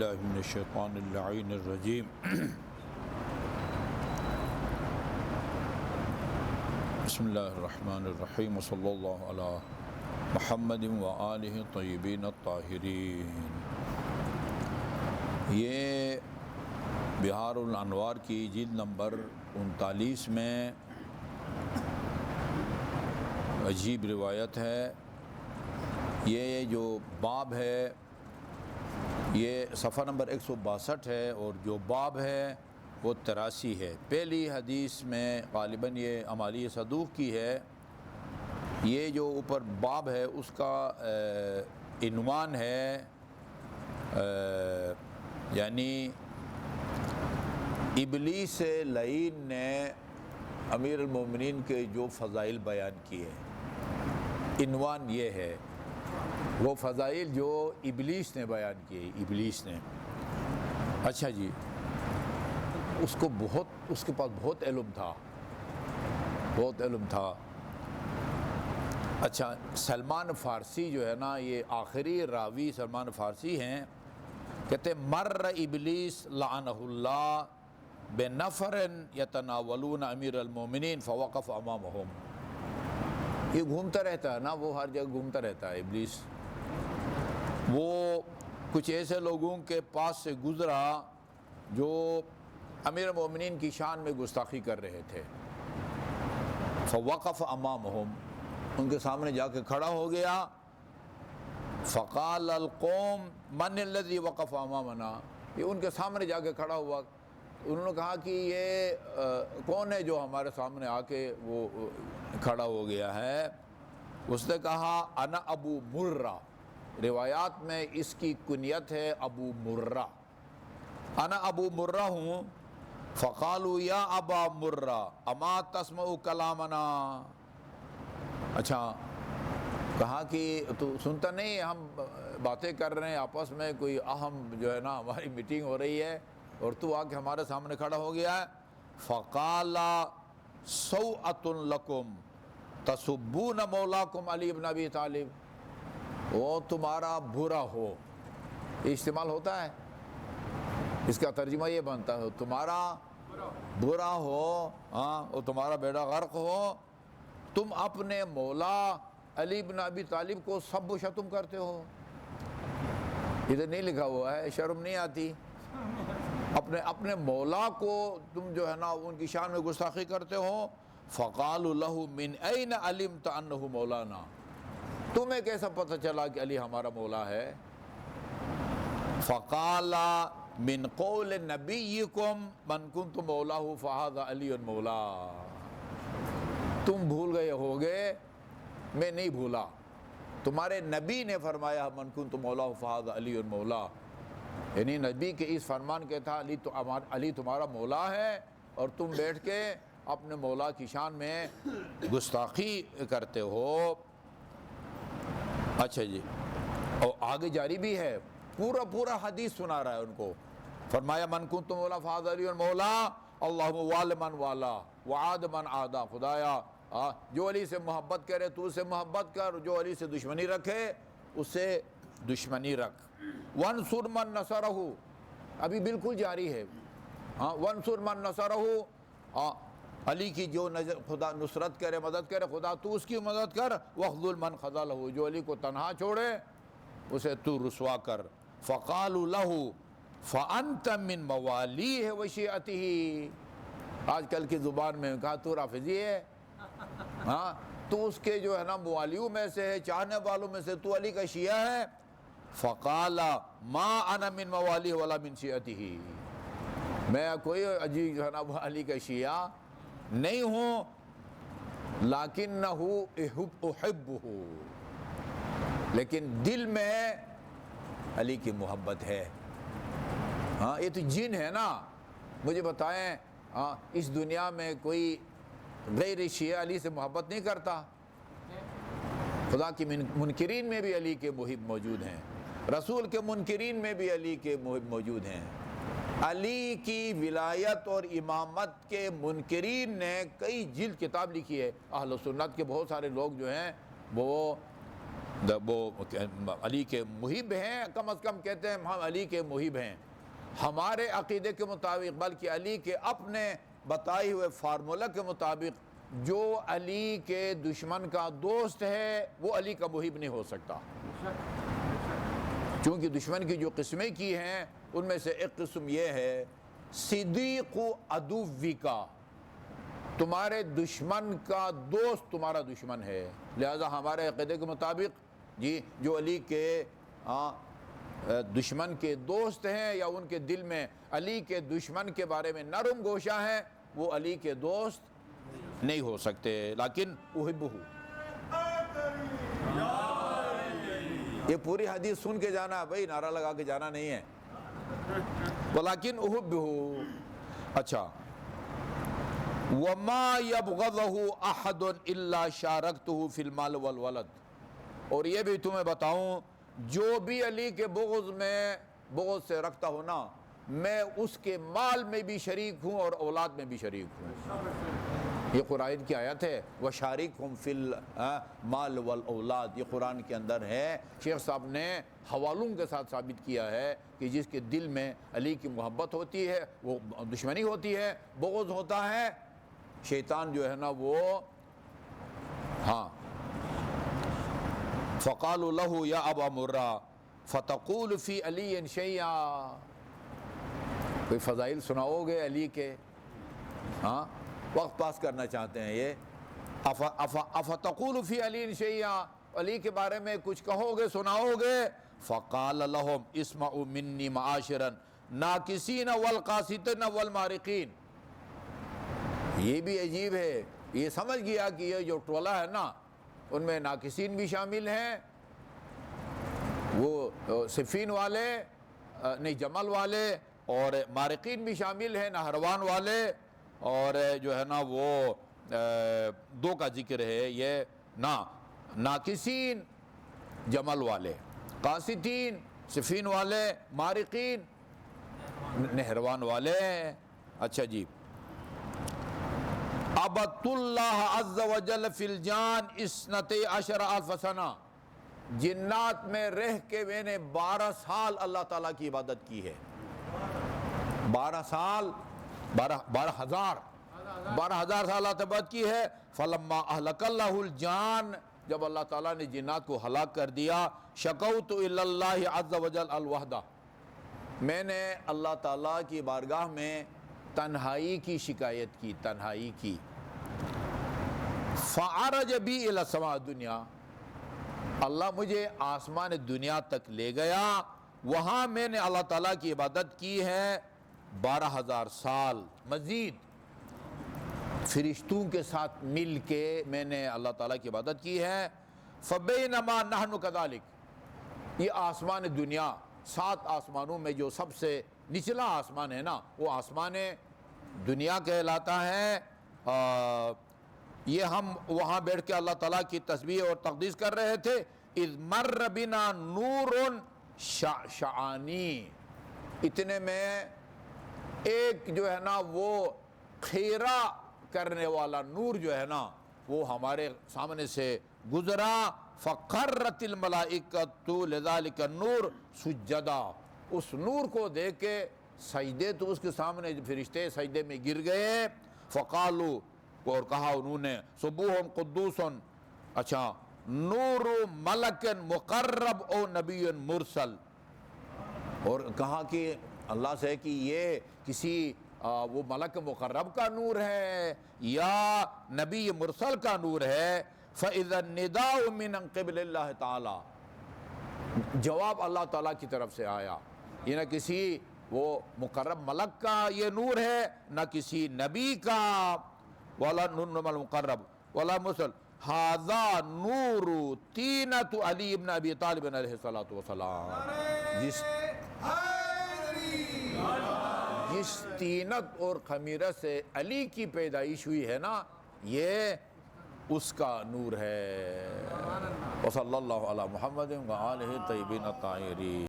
اللہ من الشیطان اللعین الرجیم بسم اللہ الرحمن الرحیم وصلی اللہ علی محمد وآلہ الطیبین الطاہرین۔ یہ بہار الانوار کی جلد نمبر 39 میں عجیب روایت ہے۔ یہ جو باب ہے یہ صفحہ نمبر 162 ہے اور جو باب ہے وہ 83 ہے۔ پہلی حدیث میں غالباً یہ امالی صدوق کی ہے۔ یہ جو اوپر باب ہے اس کا عنوان ہے یعنی ابلیس لعین نے امیر المومنین کے جو فضائل بیان کیے، عنوان یہ ہے، وہ فضائل جو ابلیس نے بیان کیے، ابلیس نے۔ اچھا جی، اس کے پاس بہت علم تھا۔ اچھا، سلمان فارسی جو ہے نا، یہ آخری راوی سلمان فارسی ہیں، کہتے مر ابلیس لعنہ اللہ بنفر یتناولون امیر المومنین فوقف امامہم۔ یہ گھومتا رہتا ہے نا، وہ ہر جگہ گھومتا رہتا ہے ابلیس۔ وہ کچھ ایسے لوگوں کے پاس سے گزرا جو امیر المومنین کی شان میں گستاخی کر رہے تھے۔ فوقف امامہم، ان کے سامنے جا کے کھڑا ہو گیا۔ فقال القوم من الذی وقف امامنا، یہ ان کے سامنے جا کے کھڑا ہوا۔ انہوں نے کہا کہ یہ کون ہے جو ہمارے سامنے آ کے وہ کھڑا ہو گیا ہے؟ اس نے کہا انا ابو مرہ، روایات میں اس کی کنیت ہے ابو مرہ، انا ابو مرہ ہوں۔ فقالوا یا ابا مرہ اما تسمع کلامنا، اچھا کہا کہ تو سنتا نہیں، ہم باتیں کر رہے ہیں آپس میں، کوئی اہم جو ہے نا ہماری میٹنگ ہو رہی ہے اور تو آ کے ہمارے سامنے کھڑا ہو گیا ہے۔ فقال سوءۃ لکم تسبون مولاکم علی بن ابی طالب، وہ تمہارا برا ہو، یہ استعمال ہوتا ہے، اس کا ترجمہ یہ بنتا ہے تمہارا برا ہو، ہاں، وہ تمہارا بیڑا غرق ہو، تم اپنے مولا علی بن ابی طالب کو سب و شتم کرتے ہو۔ ادھر نہیں لکھا ہوا ہے، شرم نہیں آتی؟ اپنے مولا کو تم جو ہے نا ان کی شان میں گستاخی کرتے ہو۔ فقالوا له من این علمت انه مولانا، تمہیں کیسا پتہ چلا کہ علی ہمارا مولا ہے؟ فقال من قول نبیکم من کنت مولاه فهذا علی مولا، تم بھول گئے ہوگے، میں نہیں بھولا، تمہارے نبی نے فرمایا من کنت مولاه فهذا علی مولا، یعنی نبی کے اس فرمان کے تھا علی تمہارا مولا ہے اور تم بیٹھ کے اپنے مولا کی شان میں گستاخی کرتے ہو۔ اچھا جی، اور آگے جاری بھی ہے، پورا حدیث سنا رہا ہے ان کو۔ فرمایا من کنت مولا فہذا علی مولا، اللہم وال من والا وعاد من عادا، خدایا جو علی سے محبت کرے تو اس سے محبت کر، جو علی سے دشمنی رکھے اس سے دشمنی رکھ۔ وانصر من نصرہ، ابھی بالکل جاری ہے، وانصر من نصرہ، علی کی جو خدا نصرت کرے، مدد کرے، خدا تو اس کی مدد کر۔ وخذل من خذلہ، جو علی کو تنہا چھوڑے اسے تو رسوا کر۔ فقالوا له فانت من موالیہ وشیعتہ، آج کل کی زبان میں کہا تو رافضی ہے، ہاں تو اس کے جو ہے نا موالیوں میں سے ہے، چاہنے والوں میں سے، تو علی کا شیعہ ہے۔ فقال ما انا من موالیہ ولا من شیعتہ، میں کوئی عجیب جو ہے نا علی کا شیعہ نہیں ہوں، لیکنہ احبہ، لیکن دل میں علی کی محبت ہے۔ ہاں یہ تو جن ہے نا، مجھے بتائیں اس دنیا میں کوئی غیر شیعہ علی سے محبت نہیں کرتا؟ خدا کی منکرین میں بھی علی کے محب موجود ہیں، رسول کے منکرین میں بھی علی کے محب موجود ہیں۔ علی کی ولایت اور امامت کے منکرین نے کئی جلد کتاب لکھی ہے۔ اہل سنت کے بہت سارے لوگ جو ہیں وہ وہ علی کے محب ہیں، کم از کم کہتے ہیں ہم علی کے محب ہیں ہمارے عقیدے کے مطابق، بلکہ علی کے اپنے بتائے ہوئے فارمولہ کے مطابق جو علی کے دشمن کا دوست ہے وہ علی کا محب نہیں ہو سکتا، چونکہ دشمن کی جو قسمیں کی ہیں ان میں سے ایک قسم یہ ہے صدیق عدوکا، تمہارے دشمن کا دوست تمہارا دشمن ہے، لہذا ہمارے عقیدے کے مطابق جو علی کے دشمن کے دوست ہیں یا ان کے دل میں علی کے دشمن کے بارے میں نرم گوشہ ہیں وہ علی کے دوست نہیں ہو سکتے، لیکن احبہ، یہ پوری حدیث سن کے جانا بھائی، نعرہ لگا کے جانا نہیں ہے، ولیکن احبہ۔ اچھا، وما يبغضه احد الا شاركته في المال والولد، اور یہ بھی تمہیں بتاؤں جو بھی علی کے بغض سے رکھتا ہو نا، میں اس کے مال میں بھی شریک ہوں اور اولاد میں بھی شریک ہوں، یہ قرآن کی آیت ہے، وَشَارِكْهُمْ فِي الْمَالِ وَالْأَوْلَادِ، یہ قرآن کے اندر ہے۔ شیخ صاحب نے حوالوں کے ساتھ ثابت کیا ہے کہ جس کے دل میں علی کی محبت ہوتی ہے وہ دشمنی ہوتی ہے، بغض ہوتا ہے، شیطان جو ہے نا وہ فَقَالُوا لَهُ يَا أَبَا مُرَّةَ فَتَقُولُ فِي عَلِيٍّ شَيْئًا، کوئی فضائل سناؤ گے علی کے؟ وقت پاس کرنا چاہتے ہیں یہ، اَفَتَقُولُ فِي عَلِيٍّ شَيْئًا، علی کے بارے میں کچھ کہو گے، سناؤ گے؟ فَقَالَ لَهُمْ اسْمَعُوا مِنِّي مَعَاشِرًا نَاكِسِينَ وَالْقَاسِطِينَ وَالْمَارِقِينَ، یہ بھی عجیب ہے، یہ سمجھ گیا کہ یہ جو ٹولہ ہے نا ان میں ناقصین بھی شامل ہیں، وہ صفین والے نہیں جمل والے، اور مارقین بھی شامل ہیں نہروان والے، اور جو ہے نا وہ دو کا ذکر ہے، یہ ناقصین جمل والے، قاسطین صفین والے، مارقین نہروان والے۔ اچھا جی، عبدت اللہ عز وجل فی الجان 12,000 سنہ، جنات میں رہ کے میں نے 12 سال اللہ تعالیٰ کی عبادت کی ہے، 12 سال، 12,000 سال عبادت کی ہے۔ فلما اہلک اللہ الجان، جب اللہ تعالیٰ نے جنات کو ہلاک کر دیا، شکوت الی اللہ عز وجل الوحدہ، میں نے اللہ تعالیٰ کی بارگاہ میں تنہائی کی شکایت کی، تنہائی کی۔ فعرج بی الی السماء الدنیا، اللہ مجھے آسمان دنیا تک لے گیا، وہاں میں نے اللہ تعالیٰ کی عبادت کی ہے 12,000 سال، مزید فرشتوں کے ساتھ مل کے میں نے اللہ تعالیٰ کی عبادت کی ہے۔ فبینما نحن کذالک، یہ آسمان دنیا، 7 آسمانوں میں جو سب سے نچلا آسمان ہے نا وہ آسمان دنیا کہلاتا ہے، یہ ہم وہاں بیٹھ کے اللہ تعالیٰ کی تسبیح اور تقدیس کر رہے تھے، اذ مر بنا نور شعانی، اتنے میں ایک جو ہے نا وہ خیرہ کرنے والا نور جو ہے نا وہ ہمارے سامنے سے گزرا، فقرت الملائکۃ لذالک النور سجدا، اس نور کو دیکھ کے سجدے تو اس کے سامنے فرشتے سجدے میں گر گئے، فقالو، اور کہا انہوں نے، سبوح قدوس، اچھا، نور ملک مقرب او نبی مرسل، اور کہا کہ اللہ سے کہ یہ کسی وہ ملک مقرب کا نور ہے یا نبی مرسل کا نور ہے۔ فَإِذَا النِّدَاءُ مِنْ قِبْلِ اللَّهِ تعالی، جواب اللہ تعالیٰ کی طرف سے آیا، یہ نہ کسی وہ مقرب ملک کا یہ نور ہے، نہ کسی نبی کا، ولا نور مقرب ولا مرسل، هَذَا نُورُ تِینَةُ علی بن ابی طالب علیہ الصلوۃ والسلام، جس تینت اور خمیرہ سے علی کی پیدائش ہوئی ہے نا، یہ اس کا نور ہے۔ وصلی اللہ علی محمد وآلہ الطیبین الطاہرین۔